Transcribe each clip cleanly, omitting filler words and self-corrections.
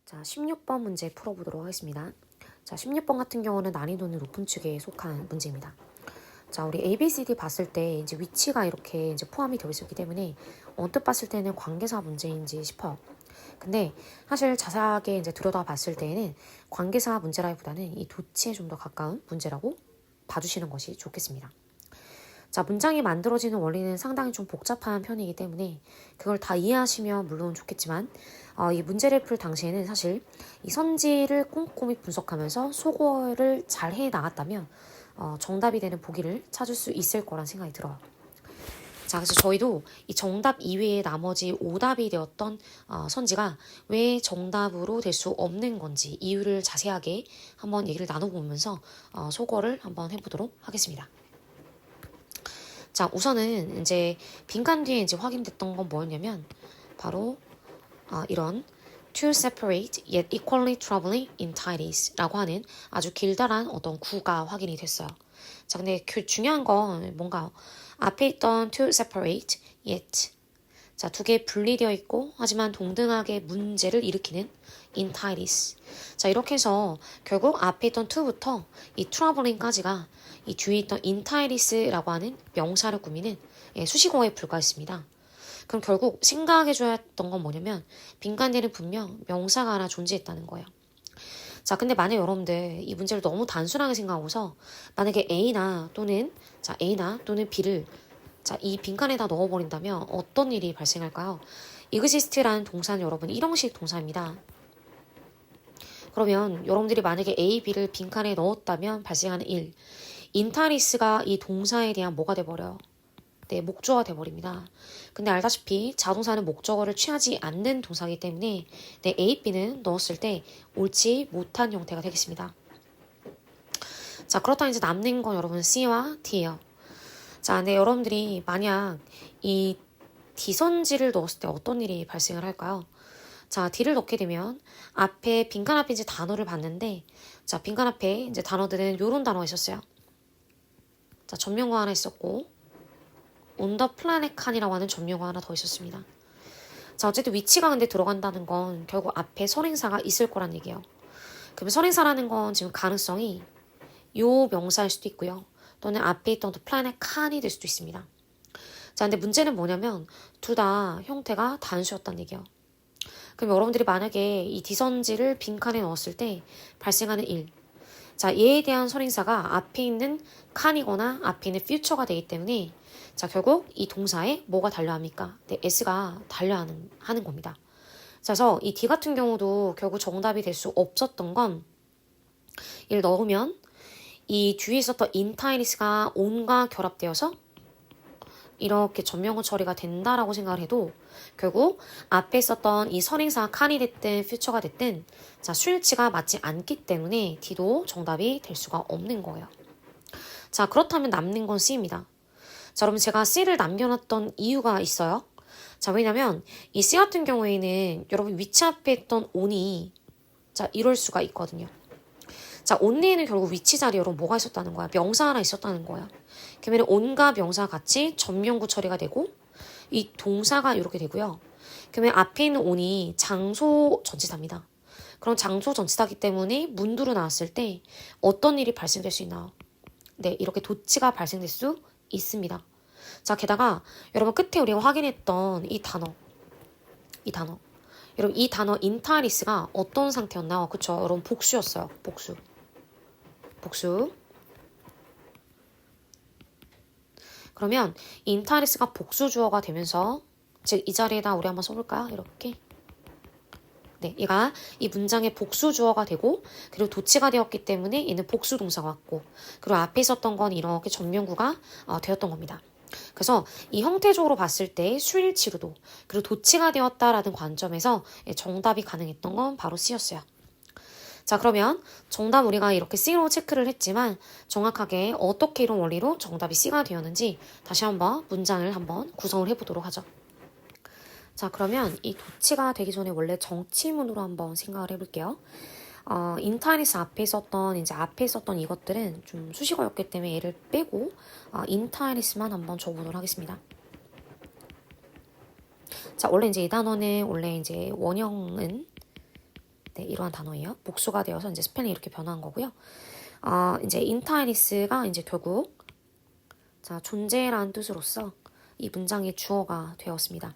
자, 16번 문제 풀어보도록 하겠습니다. 자, 16번 같은 경우는 난이도는 높은 축에 속한 문제입니다. 자, 우리 ABCD 봤을 때 이제 위치가 이렇게 이제 포함이 되어 있었기 때문에 언뜻 봤을 때는 관계사 문제인지 싶어요. 근데 사실 자세하게 이제 들여다봤을 때에는 관계사 문제라기보다는 이 도치에 좀 더 가까운 문제라고 봐주시는 것이 좋겠습니다. 자, 문장이 만들어지는 원리는 상당히 좀 복잡한 편이기 때문에 그걸 다 이해하시면 물론 좋겠지만 이 문제를 풀 당시에는 사실 이 선지를 꼼꼼히 분석하면서 소거를 잘 해 나갔다면 정답이 되는 보기를 찾을 수 있을 거란 생각이 들어요. 자, 그래서 저희도 이 정답 이외에 나머지 오답이 되었던 선지가 왜 정답으로 될 수 없는 건지 이유를 자세하게 한번 얘기를 나눠보면서 소거를 한번 해보도록 하겠습니다. 자, 우선은 이제 빈칸 뒤에 이제 확인됐던 건 뭐였냐면 바로 이런 to separate yet equally troubling entities 라고 하는 아주 길다란 어떤 구가 확인이 됐어요. 자, 근데 중요한 건 뭔가 앞에 있던 to separate yet 자, 두 개 분리되어 있고 하지만 동등하게 문제를 일으키는 entities. 자, 이렇게 해서 결국 앞에 있던 to부터 이 troubling 까지가 이 뒤에 있던 entities라고 하는 명사를 꾸미는 수식어에 불과했습니다. 그럼 결국 생각해줘야 했던 건 뭐냐면 빈칸에는 분명 명사가 하나 존재했다는 거예요. 자, 근데 만약 여러분들 이 문제를 너무 단순하게 생각하고서 만약에 A나 또는 B를 자, 이 빈칸에다 넣어버린다면 어떤 일이 발생할까요? exist라는 동사는 여러분 일형식 동사입니다. 그러면 여러분들이 만약에 A, B를 빈칸에 넣었다면 발생하는 일, 인타리스가 이 동사에 대한 뭐가 돼버려요? 네, 목적어가 돼버립니다. 근데 알다시피 자동사는 목적어를 취하지 않는 동사이기 때문에 네, A, B는 넣었을 때 옳지 못한 형태가 되겠습니다. 자, 그렇다면 이제 남는 건 여러분 C와 D예요. 자, 근데 여러분들이 만약 이 D선지를 넣었을 때 어떤 일이 발생을 할까요? 자, D를 넣게 되면 앞에 빈칸 앞에 이제 단어를 봤는데 자, 빈칸 앞에 이제 단어들은 요런 단어가 있었어요. 자, 전명구 하나 있었고 on the planet can이라고 하는 전명구 하나 더 있었습니다. 자, 어쨌든 위치가 근데 들어간다는 건 결국 앞에 선행사가 있을 거란 얘기예요. 그러면 선행사라는 건 지금 가능성이 요 명사일 수도 있고요. 또는 앞에 있던 the planet can이 될 수도 있습니다. 자, 근데 문제는 뭐냐면 둘 다 형태가 단수였다는 얘기예요. 그럼 여러분들이 만약에 이 D선지를 빈칸에 넣었을 때 발생하는 일. 자, 얘에 대한 선행사가 앞에 있는 can이거나 앞에 있는 future가 되기 때문에 자, 결국 이 동사에 뭐가 달려합니까? 네, s가 하는 겁니다. 자, 그래서 이 D 같은 경우도 결국 정답이 될 수 없었던 건 얘를 넣으면 이 뒤에 있었던 인타이리스가 on과 결합되어서 이렇게 전명구 처리가 된다라고 생각을 해도 결국 앞에 있었던 이 선행사 can이 됐든 future가 됐든 자, 수일치가 맞지 않기 때문에 D도 정답이 될 수가 없는 거예요. 자, 그렇다면 남는 건 C입니다. 자, 여러분 제가 C를 남겨놨던 이유가 있어요. 자, 왜냐면 이 C 같은 경우에는 여러분 위치 앞에 있던 on이 자, 이럴 수가 있거든요. 자, on에는 결국 위치 자리에 여러분 뭐가 있었다는 거야? 명사 하나 있었다는 거야. 그러면 on과 명사 같이 전명구 처리가 되고 이 동사가 이렇게 되고요. 그러면 앞에 있는 on이 장소 전치사입니다. 그럼 장소 전치사이기 때문에 문두로 나왔을 때 어떤 일이 발생될 수 있나요? 네, 이렇게 도치가 발생될 수 있습니다. 자, 게다가 여러분 끝에 우리가 확인했던 이 단어 여러분 이 단어 인타리스가 어떤 상태였나요? 그쵸? 여러분 복수였어요. 복수. 그러면 인타리스가 복수 주어가 되면서 즉 이 자리에다 우리 한번 써볼까요? 이렇게 네, 얘가 이 문장의 복수 주어가 되고 그리고 도치가 되었기 때문에 얘는 복수 동사가 왔고 그리고 앞에 있었던 건 이렇게 전명구가 되었던 겁니다. 그래서 이 형태적으로 봤을 때 수일치로도 그리고 도치가 되었다라는 관점에서 정답이 가능했던 건 바로 C였어요. 자, 그러면 정답 우리가 이렇게 C로 체크를 했지만 정확하게 어떻게 이런 원리로 정답이 C가 되었는지 다시 한번 문장을 한번 구성을 해보도록 하죠. 자, 그러면 이 도치가 되기 전에 원래 정치문으로 한번 생각을 해볼게요. 인타리스 앞에 있었던 이것들은 좀 수식어였기 때문에 얘를 빼고 인타리스만 한번 적어보도록 하겠습니다. 자, 원래 이제 이 단어는 원래 이제 원형은 네, 이러한 단어예요. 복수가 되어서 이제 스펠링이 이렇게 변한 거고요. 이제 인타이리스가 이제 결국 자, 존재라는 뜻으로서 이 문장의 주어가 되었습니다.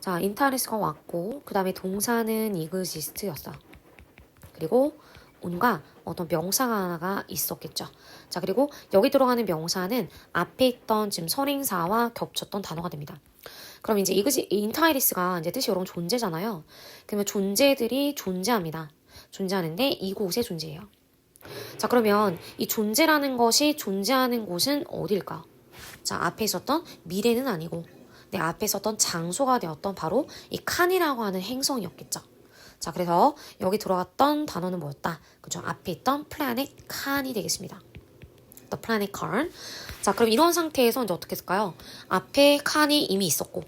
자, 인타이리스가 왔고 그 다음에 동사는 이그지스트였어. 그리고 온과 어떤 명사가 하나가 있었겠죠. 자, 그리고 여기 들어가는 명사는 앞에 있던 지금 선행사와 겹쳤던 단어가 됩니다. 그럼 이제 인타이리스가 이제 뜻이 여러분 존재잖아요. 그러면 존재들이 존재합니다. 존재하는데 이곳에 존재해요. 자, 그러면 이 존재라는 것이 존재하는 곳은 어딜까? 자, 앞에 있었던 미래는 아니고 내 앞에 있었던 장소가 되었던 바로 이 칸이라고 하는 행성이었겠죠. 자, 그래서 여기 들어갔던 단어는 뭐였다? 그죠? 앞에 있던 planet 칸이 되겠습니다. The planet Khan. 자, 그럼 이런 상태에서 이제 어떻게 했을까요? 앞에 칸이 이미 있었고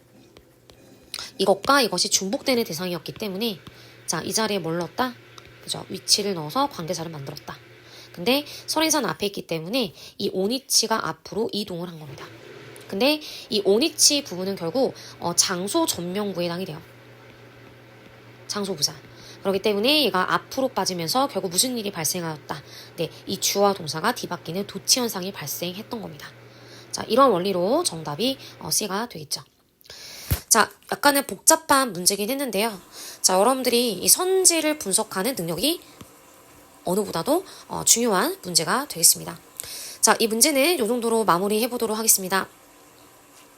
이것과 이것이 중복되는 대상이었기 때문에 자, 이 자리에 뭘 넣었다? 그죠? 위치를 넣어서 관계사를 만들었다. 근데 선행사는 앞에 있기 때문에 이 온위치가 앞으로 이동을 한 겁니다. 근데 이 온위치 부분은 결국 장소 전명구에 해당이 돼요. 장소부사. 그렇기 때문에 얘가 앞으로 빠지면서 결국 무슨 일이 발생하였다. 네, 이 주어와 동사가 뒤바뀌는 도치 현상이 발생했던 겁니다. 자, 이런 원리로 정답이 C가 되겠죠. 자, 약간은 복잡한 문제긴 했는데요. 자, 여러분들이 이 선지를 분석하는 능력이 어느보다도 중요한 문제가 되겠습니다. 자, 이 문제는 이 정도로 마무리해 보도록 하겠습니다.